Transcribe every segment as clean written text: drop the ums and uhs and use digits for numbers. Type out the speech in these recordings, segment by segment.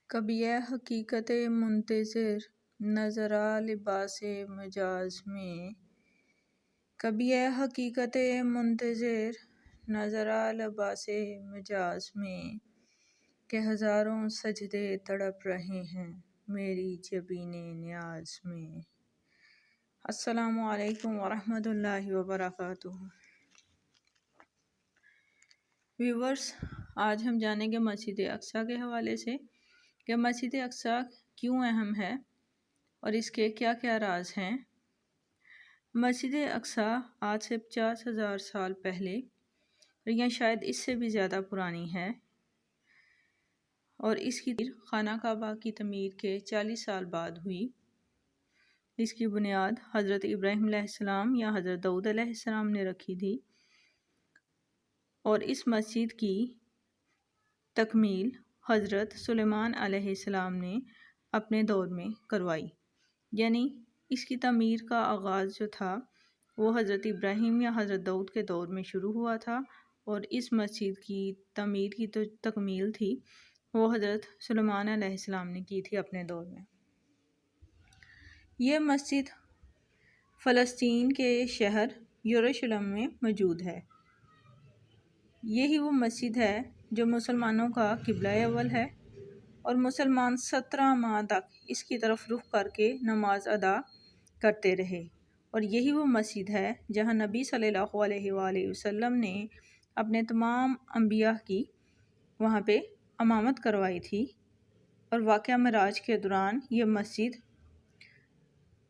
کبھی یہ حقیقت منتظر نظر آ لباس مجاز میں، کبھی یہ حقیقت منتظر نظر آ لباس مجاز میں، کہ ہزاروں سجدے تڑپ رہے ہیں میری جبین نیاز میں۔ السلام علیکم ورحمۃ اللہ وبرکاتہ۔ ویورز، آج ہم جانیں گے مسجد اقصیٰ کے حوالے سے کہ مسجد اقصیٰ کیوں اہم ہے اور اس کے کیا کیا راز ہیں۔ مسجد اقصیٰ آج سے 50,000 سال پہلے یا شاید اس سے بھی زیادہ پرانی ہے، اور اس کی خانہ کعبہ کی تعمیر کے 40 سال بعد ہوئی۔ اس کی بنیاد حضرت ابراہیم علیہ السلام یا حضرت داؤد علیہ السلام نے رکھی تھی، اور اس مسجد کی تکمیل حضرت سلیمان علیہ السلام نے اپنے دور میں کروائی۔ یعنی اس کی تعمیر کا آغاز جو تھا وہ حضرت ابراہیم یا حضرت داؤد کے دور میں شروع ہوا تھا، اور اس مسجد کی تعمیر کی تو تکمیل تھی وہ حضرت سلیمان علیہ السلام نے کی تھی اپنے دور میں۔ یہ مسجد فلسطین کے شہر یروشلم میں موجود ہے۔ یہی وہ مسجد ہے جو مسلمانوں کا قبلہ اول ہے، اور مسلمان 17 ماہ تک اس کی طرف رخ کر کے نماز ادا کرتے رہے، اور یہی وہ مسجد ہے جہاں نبی صلی اللہ علیہ وآلہ وسلم نے اپنے تمام انبیاء کی وہاں پہ امامت کروائی تھی، اور واقعہ معراج کے دوران یہ مسجد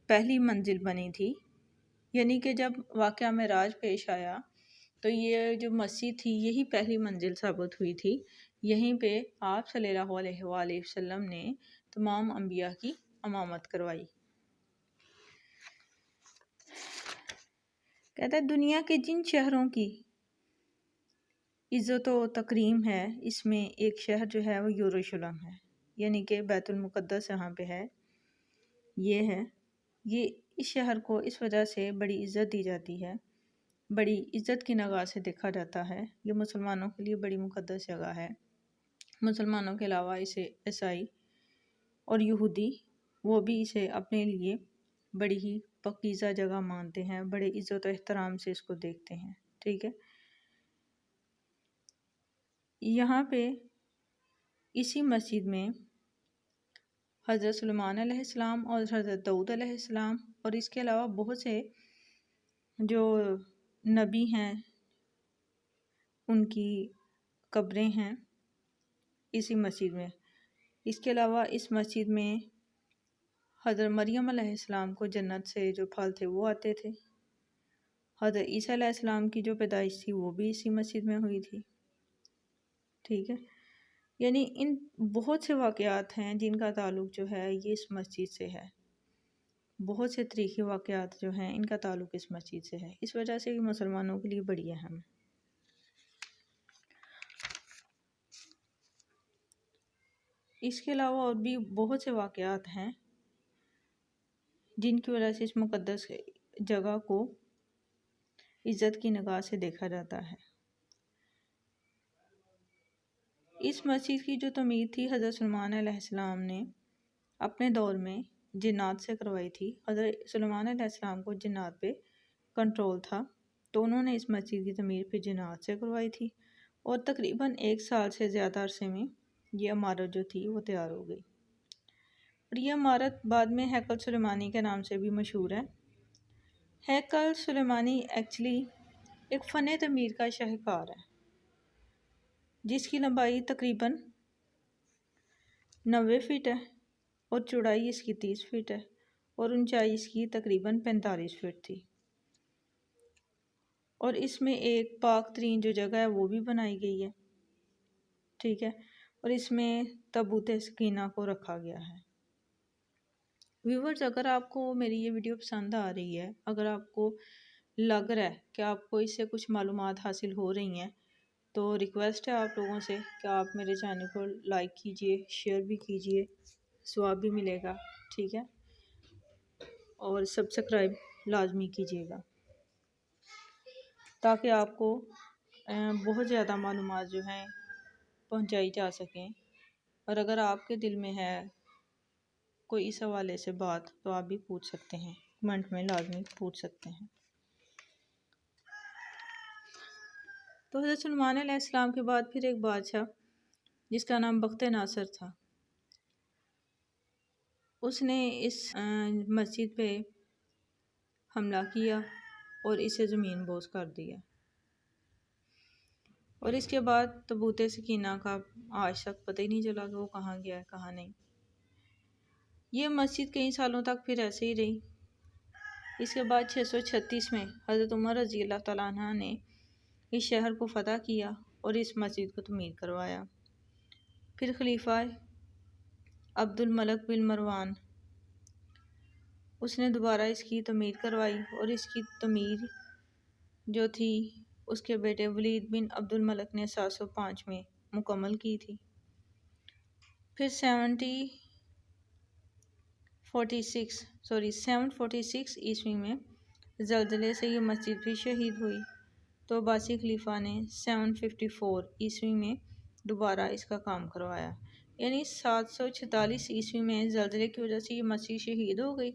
پہلی منزل بنی تھی۔ یعنی کہ جب واقعہ معراج پیش آیا تو یہ جو مسجد تھی یہی پہلی منزل ثابت ہوئی تھی۔ یہیں پہ آپ صلی اللہ علیہ وآلہ وسلم نے تمام انبیاء کی امامت کروائی۔ کہتا ہے دنیا کے جن شہروں کی عزت و تکریم ہے، اس میں ایک شہر جو ہے وہ یروشلم ہے، یعنی کہ بیت المقدس یہاں پہ ہے۔ یہ اس شہر کو اس وجہ سے بڑی عزت دی جاتی ہے، بڑی عزت کی نگاہ سے دیکھا جاتا ہے۔ یہ مسلمانوں کے لیے بڑی مقدس جگہ ہے۔ مسلمانوں کے علاوہ اسے عیسائی اور یہودی وہ بھی اسے اپنے لیے بڑی ہی پاکیزہ جگہ مانتے ہیں، بڑے عزت و احترام سے اس کو دیکھتے ہیں۔ ٹھیک ہے، یہاں پہ اسی مسجد میں حضرت سلیمان علیہ السلام اور حضرت داؤد علیہ السلام اور اس کے علاوہ بہت سے جو نبی ہیں ان کی قبریں ہیں اسی مسجد میں۔ اس کے علاوہ اس مسجد میں حضرت مریم علیہ السلام کو جنت سے جو پھل تھے وہ آتے تھے۔ حضرت عیسیٰ علیہ السلام کی جو پیدائش تھی وہ بھی اسی مسجد میں ہوئی تھی۔ ٹھیک ہے، یعنی ان بہت سے واقعات ہیں جن کا تعلق جو ہے یہ اس مسجد سے ہے۔ بہت سے تاریخی واقعات جو ہیں ان کا تعلق اس مسجد سے ہے، اس وجہ سے یہ مسلمانوں کے لیے بڑی اہم ہے۔ اس کے علاوہ اور بھی بہت سے واقعات ہیں جن کی وجہ سے اس مقدس جگہ کو عزت کی نگاہ سے دیکھا جاتا ہے۔ اس مسجد کی جو تعمیر تھی حضرت سلیمان علیہ السلام نے اپنے دور میں جنات سے کروائی تھی۔ حضرت سلیمان علیہ السلام کو جنات پہ کنٹرول تھا، تو انہوں نے اس مسجد کی تعمیر پہ جنات سے کروائی تھی، اور تقریباً 1 سال سے زیادہ عرصے میں یہ عمارت جو تھی وہ تیار ہو گئی، اور یہ عمارت بعد میں ہیکل سلیمانی کے نام سے بھی مشہور ہے۔ ہیکل سلیمانی ایکچولی ایک فن تعمیر کا شاہکار ہے، جس کی لمبائی تقریباً 90 فٹ ہے اور چوڑائی اس کی 30 فٹ ہے، اور اونچائی اس کی تقریباً 45 فٹ تھی، اور اس میں ایک پاک ترین جو جگہ ہے وہ بھی بنائی گئی ہے۔ ٹھیک ہے، اور اس میں تابوت سکینہ کو رکھا گیا ہے۔ ویورز، اگر آپ کو میری یہ ویڈیو پسند آ رہی ہے، اگر آپ کو لگ رہا ہے کہ آپ کو اس سے کچھ معلومات حاصل ہو رہی ہیں، تو ریکویسٹ ہے آپ لوگوں سے کہ آپ میرے چینل کو لائک کیجئے، شیئر بھی کیجئے، ثواب بھی ملے گا۔ ٹھیک ہے، اور سبسکرائب لازمی کیجئے گا تاکہ آپ کو بہت زیادہ معلومات جو ہیں پہنچائی جا سکیں اور اگر آپ کے دل میں ہے کوئی اس حوالے سے بات تو آپ بھی پوچھ سکتے ہیں، کمنٹ میں لازمی پوچھ سکتے ہیں۔ تو حضرت سلیمان علیہ السلام کے بعد پھر ایک بادشاہ جس کا نام بخت ناصر تھا، اس نے اس مسجد پہ حملہ کیا اور اسے زمین بوس کر دیا، اور اس کے بعد تابوت سکینہ کا آج تک پتہ ہی نہیں چلا کہ وہ کہاں گیا ہے کہاں نہیں۔ یہ مسجد کئی سالوں تک پھر ایسے ہی رہی۔ اس کے بعد 636 میں حضرت عمر رضی اللہ تعالیٰ عنہ نے اس شہر کو فتح کیا اور اس مسجد کو تعمیر کروایا۔ پھر خلیفہ عبد الملک بن مروان اس نے دوبارہ اس کی تعمیر کروائی، اور اس کی تعمیر جو تھی اس کے بیٹے ولید بن عبد الملک نے 705 میں مکمل کی تھی۔ پھر 746 عیسوی میں زلزلے سے یہ مسجد بھی شہید ہوئی، تو عباسی خلیفہ نے 754 عیسوی میں دوبارہ اس کا کام کروایا، یعنی 746 عیسوی میں زلزلے کی وجہ سے یہ مسجد شہید ہو گئی،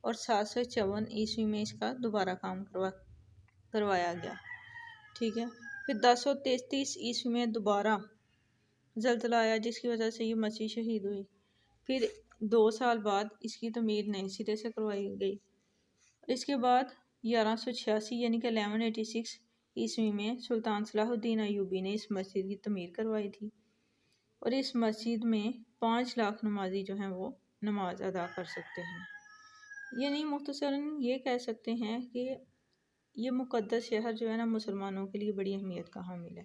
اور 754 عیسوی میں اس کا دوبارہ کام کروایا گیا، ٹھیک ہے۔ پھر 1033 عیسوی میں دوبارہ زلزلہ آیا جس کی وجہ سے یہ مسجد شہید ہوئی۔ پھر 2 سال بعد اس کی تعمیر نئے سرے سے کروائی گئی۔ اس کے بعد 1186 یعنی کہ 1186 عیسوی میں سلطان صلاح الدین ایوبی نے اس مسجد کی تعمیر کروائی تھی، اور اس مسجد میں 5 لاکھ نمازی جو ہیں وہ نماز ادا کر سکتے ہیں۔ یعنی مختصراً یہ کہہ سکتے ہیں کہ یہ مقدس شہر جو ہے نا مسلمانوں کے لیے بڑی اہمیت کا حامل ہے،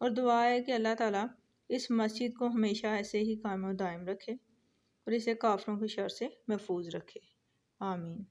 اور دعا ہے کہ اللہ تعالیٰ اس مسجد کو ہمیشہ ایسے ہی قائم و دائم رکھے اور اسے کافروں کی شر سے محفوظ رکھے، آمین۔